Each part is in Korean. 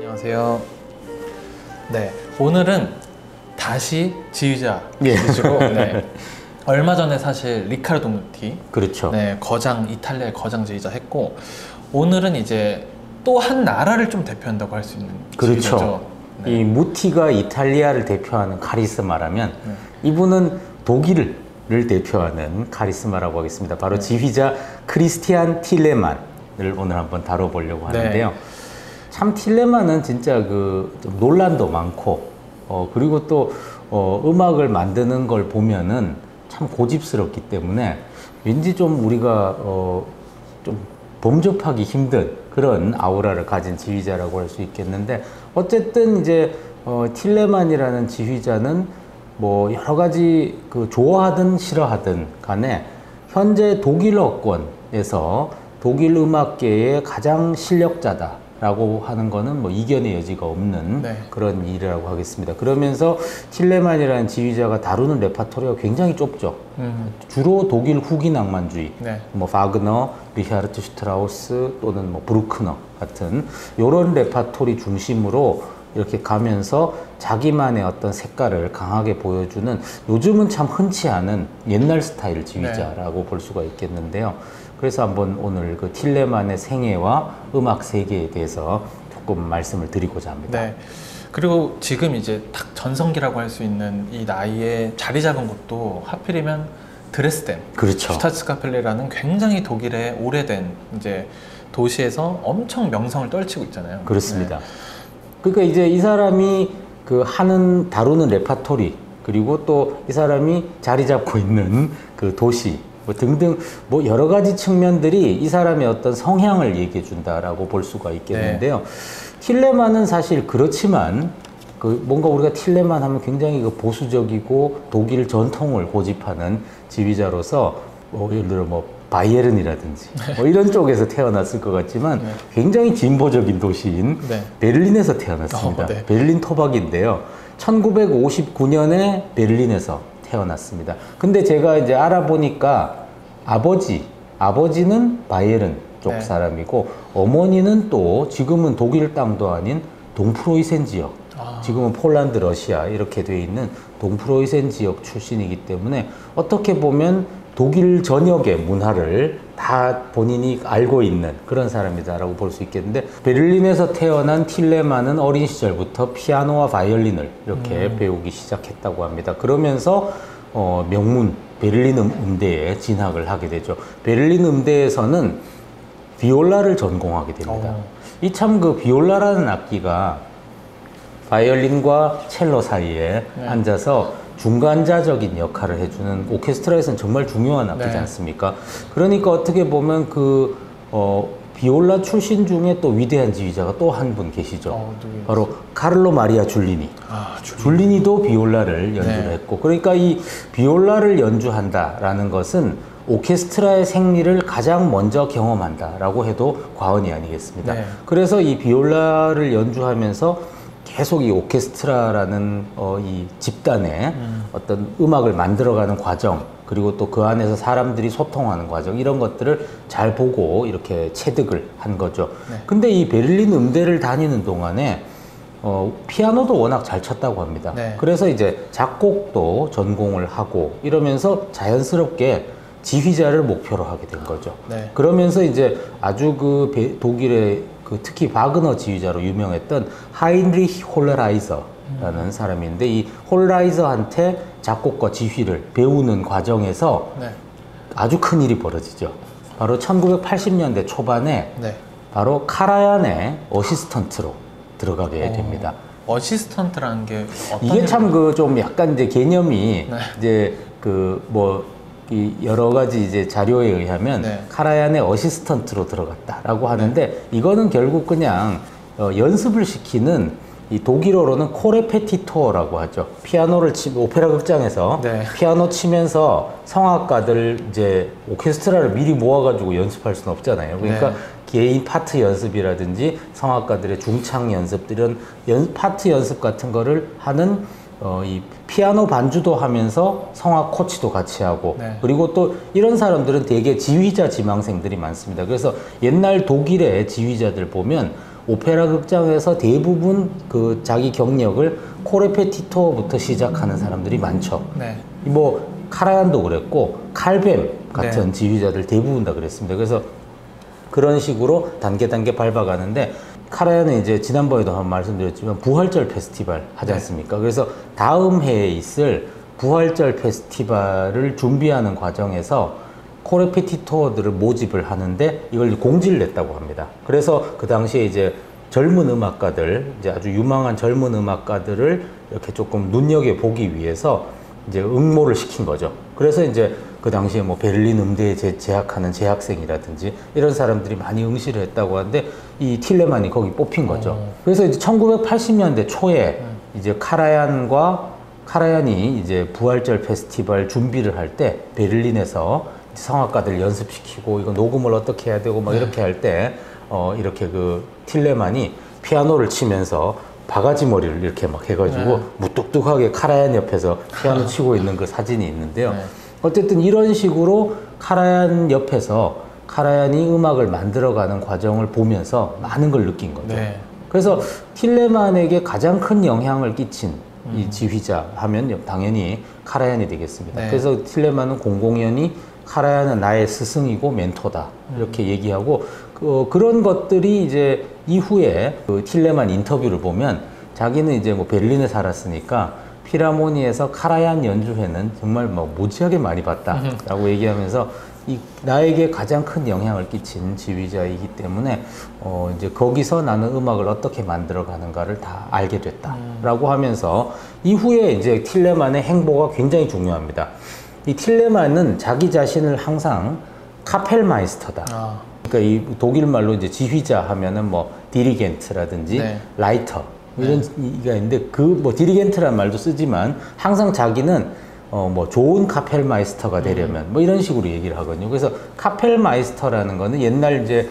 안녕하세요. 네, 오늘은 다시 지휘자 시리즈로 얼마 전에 사실 리카르도 무티, 그렇죠. 이탈리아의 거장 지휘자 했고, 오늘은 이제 또 한 나라를 좀 대표한다고 할 수 있는 지휘자죠. 이 무티가 이탈리아를 대표하는 카리스마라면 이분은 독일을 대표하는 카리스마라고 하겠습니다. 바로 지휘자 크리스티안 틸레만을 오늘 한번 다뤄보려고 하는데요. 참 틸레만은 진짜 좀 논란도 많고, 그리고 또 음악을 만드는 걸 보면은 참 고집스럽기 때문에 왠지 좀 우리가 좀 범접하기 힘든 그런 아우라를 가진 지휘자라고 할 수 있겠는데, 어쨌든 이제 틸레만이라는 지휘자는 뭐 여러 가지 좋아하든 싫어하든 간에 현재 독일 어권에서 독일 음악계의 가장 실력자다라고 하는 거는 뭐 이견의 여지가 없는 그런 일이라고 하겠습니다. 그러면서 틸레만이라는 지휘자가 다루는 레파토리가 굉장히 좁죠. 주로 독일 후기 낭만주의, 뭐 바그너, 리히아르트 슈트라우스 또는 뭐 브루크너 같은 요런 레파토리 중심으로 이렇게 가면서 자기만의 어떤 색깔을 강하게 보여주는, 요즘은 참 흔치 않은 옛날 스타일 지휘자라고 볼 수가 있겠는데요. 그래서 한번 오늘 그 틸레만의 생애와 음악 세계에 대해서 조금 말씀을 드리고자 합니다. 그리고 지금 이제 딱 전성기라고 할 수 있는 이 나이에 자리 잡은 것도 하필이면 드레스덴, 슈타츠카펠레라는 굉장히 독일의 오래된 이제 도시에서 엄청 명성을 떨치고 있잖아요. 그렇습니다. 그러니까 이제 이 사람이 다루는 레파토리, 그리고 또 이 사람이 자리 잡고 있는 그 도시 뭐 등등 뭐 여러 가지 측면들이 이 사람의 어떤 성향을 얘기해 준다라고 볼 수가 있겠는데요. 틸레만은 사실 그렇지만 뭔가 우리가 틸레만 하면 굉장히 보수적이고 독일 전통을 고집하는 지휘자로서 예를 들어 바이에른이라든지 이런 쪽에서 태어났을 것 같지만 굉장히 진보적인 도시인 베를린에서 태어났습니다. 베를린 토박인데요. 1959년에 베를린에서 태어났습니다. 근데 제가 이제 알아보니까 아버지는 바이에른 쪽 사람이고, 어머니는 또 지금은 독일 땅도 아닌 동프로이센 지역, 지금은 폴란드, 러시아 이렇게 돼 있는 동프로이센 지역 출신이기 때문에 어떻게 보면 독일 전역의 문화를 다 본인이 알고 있는 그런 사람이다라고 볼 수 있겠는데, 베를린에서 태어난 틸레만은 어린 시절부터 피아노와 바이올린을 이렇게 배우기 시작했다고 합니다. 그러면서 명문 베를린 음대에 진학을 하게 되죠. 베를린 음대에서는 비올라를 전공하게 됩니다. 이 참 비올라라는 악기가 바이올린과 첼로 사이에 앉아서 중간자적인 역할을 해주는, 오케스트라에서는 정말 중요한 악기지 않습니까? 그러니까 어떻게 보면 비올라 출신 중에 또 위대한 지휘자가 또 한 분 계시죠. 바로 카를로 마리아 줄리니. 줄리니도 비올라를 연주를 했고, 그러니까 이 비올라를 연주한다라는 것은 오케스트라의 생리를 가장 먼저 경험한다라고 해도 과언이 아니겠습니다. 그래서 이 비올라를 연주하면서 계속 이 오케스트라라는 이 집단의 어떤 음악을 만들어가는 과정, 그리고 또 그 안에서 사람들이 소통하는 과정, 이런 것들을 잘 보고 이렇게 체득을 한 거죠. 근데 이 베를린 음대를 다니는 동안에 피아노도 워낙 잘 쳤다고 합니다. 그래서 이제 작곡도 전공을 하고 이러면서 자연스럽게 지휘자를 목표로 하게 된 거죠. 그러면서 이제 아주 독일의 특히 바그너 지휘자로 유명했던 하인리히 홀라이저라는 사람인데, 이 홀라이저한테 작곡과 지휘를 배우는 과정에서 아주 큰 일이 벌어지죠. 바로 1980년대 초반에 바로 카라얀의 어시스턴트로 들어가게 됩니다. 어시스턴트라는 게 이게 참 좀 약간 이제 개념이 이제 이 여러 가지 이제 자료에 의하면 카라얀의 어시스턴트로 들어갔다라고 하는데, 이거는 결국 그냥 연습을 시키는, 이 독일어로는 코레페티토라고 하죠. 피아노를 오페라 극장에서 피아노 치면서 성악가들 이제 오케스트라를 미리 모아가지고 연습할 수는 없잖아요. 그러니까 개인 파트 연습이라든지 성악가들의 중창 연습, 이런 파트 연습 같은 거를 하는 이 피아노 반주도 하면서 성악 코치도 같이 하고, 그리고 또 이런 사람들은 되게 지휘자 지망생들이 많습니다. 그래서 옛날 독일의 지휘자들 보면 오페라 극장에서 대부분 그 자기 경력을 코레페티토어부터 시작하는 사람들이 많죠. 네. 뭐 카라얀도 그랬고 칼뱀 같은 네. 지휘자들 대부분 다 그랬습니다. 그래서 그런 식으로 단계 밟아가는데 카라얀은 이제 지난번에도 한번 말씀드렸지만 부활절 페스티벌 하지 않습니까? 네. 그래서 다음 해에 있을 부활절 페스티벌을 준비하는 과정에서 코레페티토어들을 모집을 하는데 이걸 공지를 냈다고 합니다. 그래서 그 당시에 이제 젊은 음악가들, 이제 아주 유망한 젊은 음악가들을 이렇게 조금 눈여겨보기 위해서 이제 응모를 시킨 거죠. 그래서 이제 그 당시에 뭐 베를린 음대에 재학하는 재학생이라든지 이런 사람들이 많이 응시를 했다고 하는데 이 틸레만이 거기 뽑힌 거죠. 그래서 이제 1980년대 초에 이제 카라얀이 이제 부활절 페스티벌 준비를 할 때 베를린에서 성악가들 연습시키고 이거 녹음을 어떻게 해야 되고 막 이렇게 할 때 이렇게 그 틸레만이 피아노를 치면서 바가지 머리를 이렇게 막 해가지고 무뚝뚝하게 카라얀 옆에서 피아노 치고 있는 그 사진이 있는데요. 어쨌든 이런 식으로 카라얀 옆에서 카라얀이 음악을 만들어가는 과정을 보면서 많은 걸 느낀 거죠. 그래서 틸레만에게 가장 큰 영향을 끼친 이 지휘자 하면 당연히 카라얀이 되겠습니다. 그래서 틸레만은 공공연히 카라얀은 나의 스승이고 멘토다 이렇게 얘기하고 그런 것들이 이제 이후에 그 틸레만 인터뷰를 보면 자기는 이제 뭐 베를린에 살았으니까 필하모니에서 카라얀 연주회는 정말 뭐 무지하게 많이 봤다라고 얘기하면서 나에게 가장 큰 영향을 끼친 지휘자이기 때문에 이제 거기서 나는 음악을 어떻게 만들어 가는가를 다 알게 됐다라고 하면서 이후에 이제 틸레만의 행보가 굉장히 중요합니다. 이 틸레만은 자기 자신을 항상 카펠마이스터다. 그러니까 이 독일 말로 이제 지휘자 하면은 뭐 디리겐트라든지 라이터 이런 이가 있는데 그 뭐 디리겐트란 말도 쓰지만 항상 자기는 뭐 좋은 카펠마이스터가 되려면 뭐 이런 식으로 얘기를 하거든요. 그래서 카펠마이스터라는 거는 옛날 이제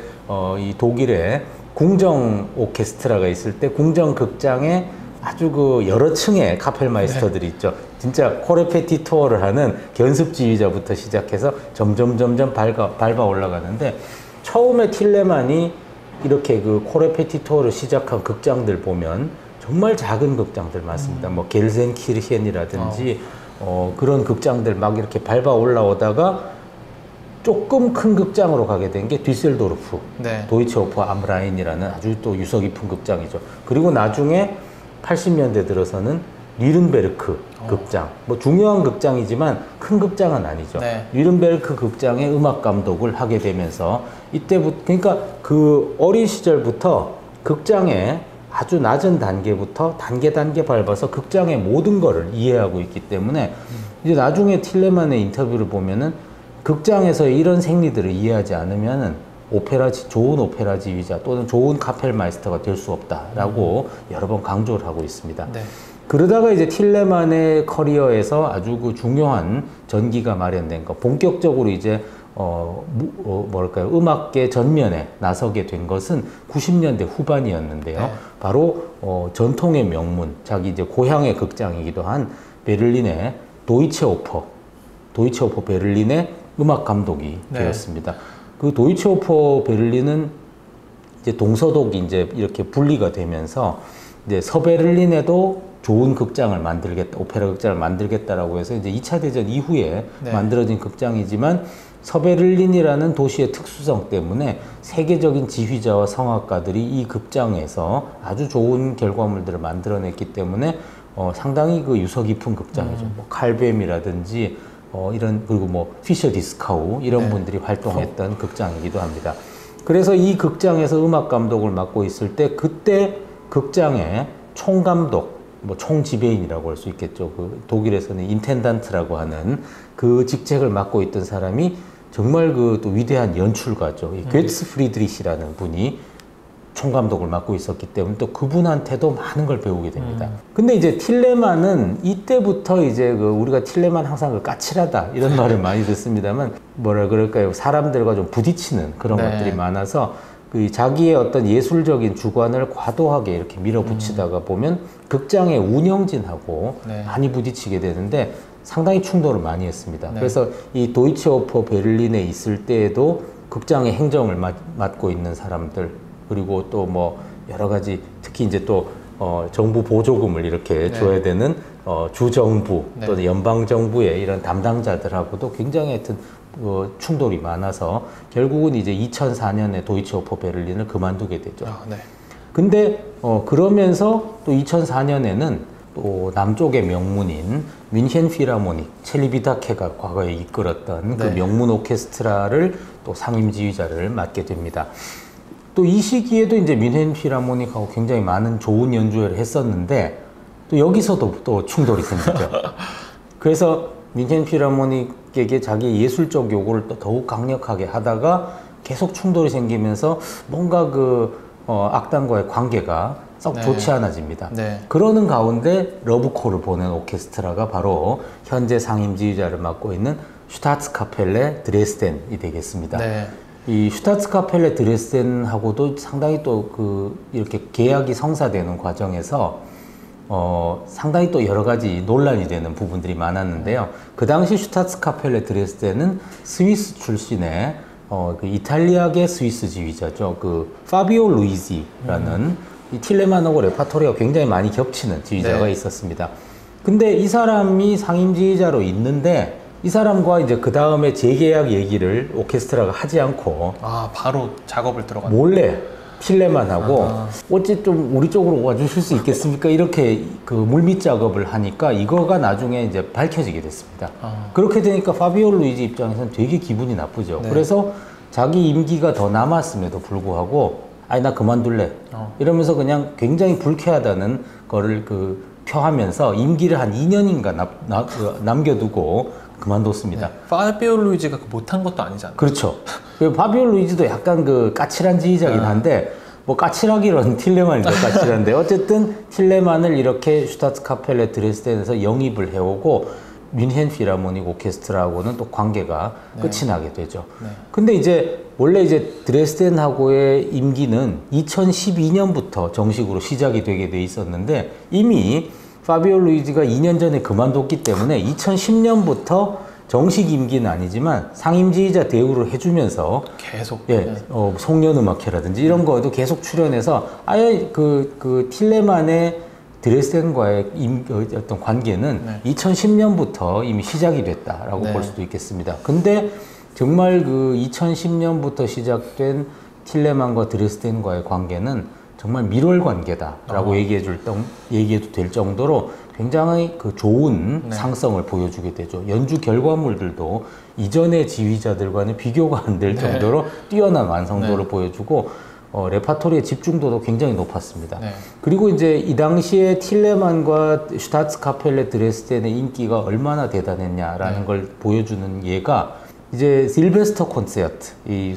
이 독일에 궁정 오케스트라가 있을 때 궁정 극장에 아주 그 여러 층의 카펠마이스터들이 있죠. 진짜 코레페티토어를 하는 견습 지휘자부터 시작해서 점점 밟아 올라가는데 처음에 틸레만이 이렇게 그 코레페티토어를 시작한 극장들 보면 정말 작은 극장들 많습니다. 뭐 겔센키르헨이라든지 그런 극장들 막 이렇게 밟아 올라오다가 조금 큰 극장으로 가게 된 게 뒤셀도르프 도이체 오퍼 암 라인이라는 아주 또 유서 깊은 극장이죠. 그리고 나중에 80년대 들어서는 뉘른베르크 극장, 뭐 중요한 극장이지만 큰 극장은 아니죠. 뉘른베르크 극장의 음악 감독을 하게 되면서 이때부터 그러니까 그 어린 시절부터 극장의 아주 낮은 단계부터 단계 밟아서 극장의 모든 거를 이해하고 있기 때문에 이제 나중에 틸레만의 인터뷰를 보면은 극장에서의 이런 생리들을 이해하지 않으면은 좋은 오페라 지휘자 또는 좋은 카펠마이스터가 될 수 없다라고 여러 번 강조를 하고 있습니다. 그러다가 이제 틸레만의 커리어에서 아주 그 중요한 전기가 마련된 거, 본격적으로 이제 뭐랄까요, 음악계 전면에 나서게 된 것은 90년대 후반이었는데요. 바로 전통의 명문, 자기 이제 고향의 극장이기도 한 베를린의 도이체 오퍼 베를린의 음악 감독이 되었습니다. 그 도이체 오퍼 베를린은 이제 동서독이 이제 이렇게 분리가 되면서 이제 서베를린에도 좋은 극장을 만들겠다, 오페라 극장을 만들겠다라고 해서 이제 2차 대전 이후에 만들어진 극장이지만 서베를린이라는 도시의 특수성 때문에 세계적인 지휘자와 성악가들이 이 극장에서 아주 좋은 결과물들을 만들어냈기 때문에 상당히 그 유서 깊은 극장이죠. 뭐 칼뱀이라든지 이런 그리고 뭐 피셔 디스카우 이런 분들이 활동했던 극장이기도 합니다. 그래서 이 극장에서 음악 감독을 맡고 있을 때 그때 극장의 총감독, 뭐 총지배인이라고 할 수 있겠죠. 그 독일에서는 인텐단트라고 하는 그 직책을 맡고 있던 사람이 정말 그 또 위대한 연출가죠. 이 괴츠 프리드리히라는 분이 총감독을 맡고 있었기 때문에 또 그분한테도 많은 걸 배우게 됩니다. 근데 이제 틸레만은 이때부터 이제 그 우리가 틸레만 항상 그 까칠하다 이런 말을 많이 듣습니다만 뭐라 그럴까요? 사람들과 좀 부딪히는 그런 것들이 많아서 그 자기의 어떤 예술적인 주관을 과도하게 이렇게 밀어붙이다가 보면 극장의 운영진하고 많이 부딪히게 되는데 상당히 충돌을 많이 했습니다. 그래서 이 도이체 오퍼 베를린에 있을 때에도 극장의 행정을 맡고 있는 사람들 그리고 또 뭐 여러 가지 특히 이제 또 정부 보조금을 이렇게 줘야 되는 주정부 또는 연방정부의 이런 담당자들하고도 굉장히 하여튼 충돌이 많아서 결국은 이제 2004년에 도이치오퍼 베를린을 그만두게 되죠. 근데 그러면서 또 2004년에는 또 남쪽의 명문인 뮌헨 필하모닉 첼리비다케가 과거에 이끌었던 그 명문 오케스트라를 또 상임지휘자를 맡게 됩니다. 또 이 시기에도 이제 뮌헨 필하모닉하고 굉장히 많은 좋은 연주회를 했었는데 또 여기서도 또 충돌이 생기죠. 그래서 뮌헨 필하모닉에게 자기 예술적 요구를 또 더욱 강력하게 하다가 계속 충돌이 생기면서 뭔가 악단과의 관계가 썩 좋지 않아집니다. 그러는 가운데 러브콜을 보낸 오케스트라가 바로 현재 상임지휘자를 맡고 있는 슈타츠카펠레 드레스덴이 되겠습니다. 이 슈타츠카펠레 드레스덴하고도 상당히 또 이렇게 계약이 성사되는 과정에서 상당히 또 여러 가지 논란이 되는 부분들이 많았는데요. 그 당시 슈타츠카펠레 드레스덴은 스위스 출신의 그 이탈리아계 스위스 지휘자죠. 파비오 루이지라는 이 틸레만하고 레파토리가 굉장히 많이 겹치는 지휘자가 있었습니다. 근데 이 사람이 상임지휘자로 있는데 이 사람과 이제 그 다음에 재계약 얘기를 오케스트라가 하지 않고 바로 작업을 들어갔다. 몰래 틸레만하고 어찌 좀 우리 쪽으로 와주실 수 있겠습니까? 이렇게 물밑 작업을 하니까 이거가 나중에 이제 밝혀지게 됐습니다. 그렇게 되니까 파비오 루이지 입장에서는 되게 기분이 나쁘죠. 그래서 자기 임기가 더 남았음에도 불구하고 아니 나 그만둘래 이러면서 그냥 굉장히 불쾌하다는 거를 표하면서 임기를 한 2년인가 남겨두고 그만뒀습니다. 파비오 루이지가 못한 것도 아니잖아요. 그렇죠. 파비오 루이지도 약간 까칠한 지휘자긴 한데 뭐 까칠하기로는 틸레만이 더 까칠한데 어쨌든 틸레만을 이렇게 슈타츠카펠레 드레스덴에서 영입을 해오고 뮌헨 필하모닉 오케스트라하고는 또 관계가 끝이 나게 되죠. 근데 이제 원래 이제 드레스덴하고의 임기는 2012년부터 정식으로 시작이 되게 돼 있었는데 이미 파비오 루이지가 2년 전에 그만뒀기 때문에 2010년부터 정식 임기는 아니지만 상임지휘자 대우를 해주면서 계속 송년음악회라든지 이런 거에도 계속 출연해서 아예 틸레만의 드레스덴과의 어떤 관계는 2010년부터 이미 시작이 됐다라고 볼 수도 있겠습니다. 근데 정말 2010년부터 시작된 틸레만과 드레스덴과의 관계는 정말 밀월 관계다라고 얘기해도 될 정도로 굉장히 좋은 상성을 보여주게 되죠. 연주 결과물들도 이전의 지휘자들과는 비교가 안 될 정도로 뛰어난 완성도를 보여주고 레파토리의 집중도도 굉장히 높았습니다. 그리고 이제 이 당시에 틸레만과 슈타츠카펠레 드레스덴의 인기가 얼마나 대단했냐라는 걸 보여주는 예가 이제 실베스터 콘서트, 이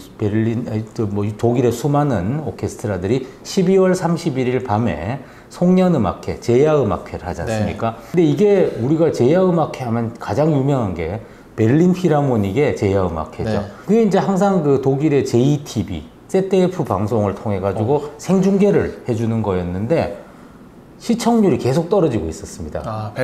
독일의 수많은 오케스트라들이 12월 31일 밤에 송년음악회, 제야음악회를 하지 않습니까? 근데 이게 우리가 제야음악회 하면 가장 유명한 게 베를린 필하모닉의 제야음악회죠. 그게 이제 항상 독일의 JTB, ZDF 방송을 통해 가지고 생중계를 해주는 거였는데 시청률이 계속 떨어지고 있었습니다.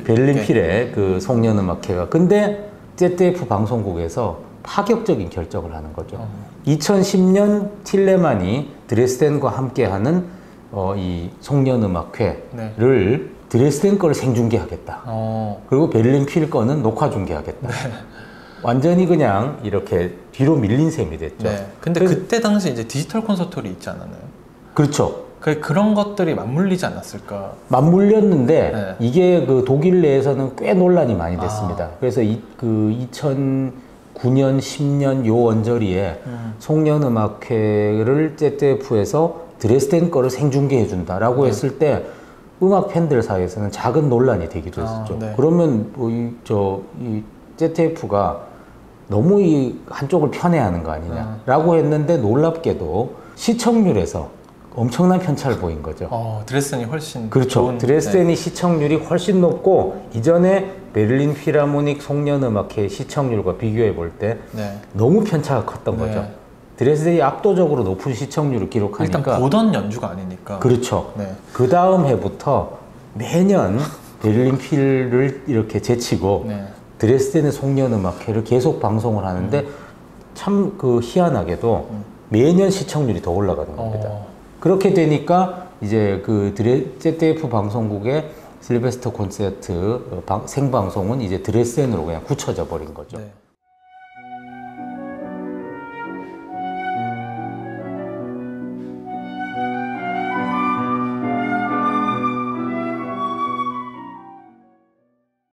베를린 필의 송년음악회가. 근데 ZDF 방송국에서 파격적인 결정을 하는 거죠. 2010년 틸레만이 드레스덴과 함께하는 이 송년음악회를 드레스덴 거를 생중계하겠다. 그리고 베를린 필 거는 녹화 중계하겠다. 완전히 그냥 이렇게 뒤로 밀린 셈이 됐죠. 근데 그때 당시 이제 디지털 콘서트홀이 있지 않았나요? 그렇죠. 그런 것들이 맞물리지 않았을까? 맞물렸는데 이게 독일 내에서는 꽤 논란이 많이 됐습니다. 그래서 2009년, 10년 요 언저리에 송년음악회를 ZDF에서 드레스덴 거를 생중계해 준다라고 했을 때 음악 팬들 사이에서는 작은 논란이 되기도 했었죠. 그러면 이 ZDF가 너무 이 한쪽을 편애하는 거 아니냐라고 했는데 놀랍게도 시청률에서 엄청난 편차를 보인 거죠. 드레스덴이 훨씬 그렇죠. 드레스덴이 시청률이 훨씬 높고 이전에 베를린 필하모닉 송년음악회 시청률과 비교해 볼 때 너무 편차가 컸던 거죠. 드레스덴이 압도적으로 높은 시청률을 기록하니까 일단 보던 연주가 아니니까. 그렇죠. 그 다음 해부터 매년 베를린 필을 이렇게 제치고 드레스덴의 송년음악회를 계속 방송을 하는데 참 희한하게도 매년 시청률이 더 올라가는 겁니다. 그렇게 되니까 이제 그 ZDF 방송국의 실베스터 콘서트 생방송은 이제 드레스덴으로 그냥 굳혀져 버린 거죠. 네.